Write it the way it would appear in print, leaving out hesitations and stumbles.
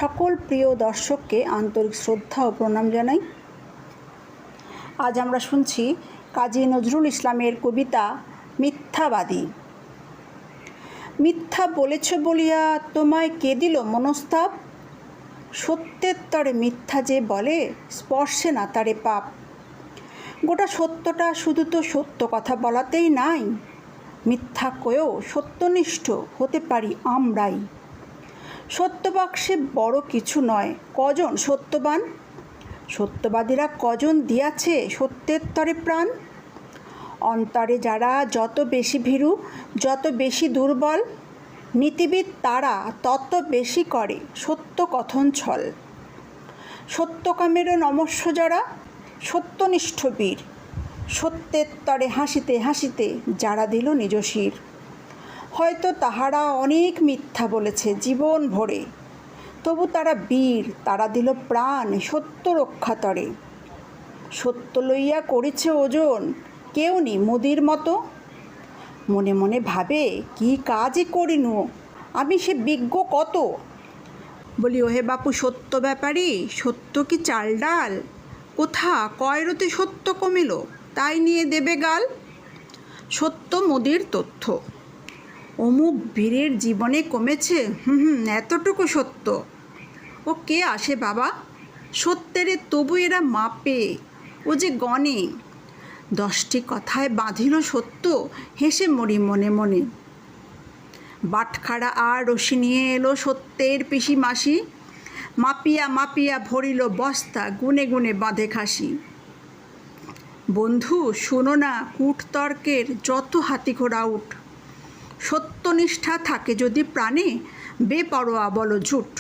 সকল প্রিয় দর্শককে আন্তরিক শ্রদ্ধা ও প্রণাম জানাই। আজ আমরা শুনছি কাজী নজরুল ইসলামের কবিতা মিথ্যাবাদী। মিথ্যা বলেছ বলিয়া তোমায় কে দিল মনস্তাপ, সত্যের তরে মিথ্যা যে বলে স্পর্শে না তারে পাপ। গোটা সত্যটা শুধু তো সত্য কথা বলাতেই নাই, মিথ্যা কয়েও সত্যনিষ্ঠ হতে পারি আমরাই। সত্যবাক্সে বড় কিছু নয়, কজন সত্যবান, সত্যবাদীরা কজন দিয়াছে সত্যের তরে প্রাণ। অন্তরে যারা যত বেশি ভীরু, যত বেশি দুর্বল, নীতিবিদ তারা তত বেশি করে সত্য কথন ছল। সত্যকামেরও নমস্য যারা সত্যনিষ্ঠ বীর, সত্যের তরে হাসিতে হাসিতে যারা দিল নিজ শির। হয়তো তাহারা অনেক মিথ্যা বলেছে জীবন ভরে, তবু তারা বীর, তারা দিল প্রাণ সত্য রক্ষাতরে। সত্য লইয়া করেছে ওজন কেউ নি মুদির মতো, মনে মনে ভাবে কি কাজই করিনু আমি সে বিজ্ঞ কত। বলি ওহে বাপু সত্য ব্যাপারী, সত্য কি চাল ডাল, কোথা কয়রতে সত্য কমিল তাই নিয়ে দেবে গাল। সত্য মুদির তথ্য, অমুক বীরের জীবনে কমেছে এতটুকু সত্য। ও কে আসে বাবা সত্যেরে, তবু এরা মাপে ও যে গণে। 10টি কথায় বাঁধিল সত্য, হেসে মরি মনে মনে। বাটখারা আর রশি নিয়ে এলো সত্যের পিসি মাসি, মাপিয়া মাপিয়া ভরিল বস্তা, গুনে গুনে বাঁধে খাসি। বন্ধু শোনো না কূটতর্কের যত হাতি ঘোড়া উঠ, সত্যনিষ্ঠা থাকে যদি প্রাণে বেপরোয়া বলো ঝুট।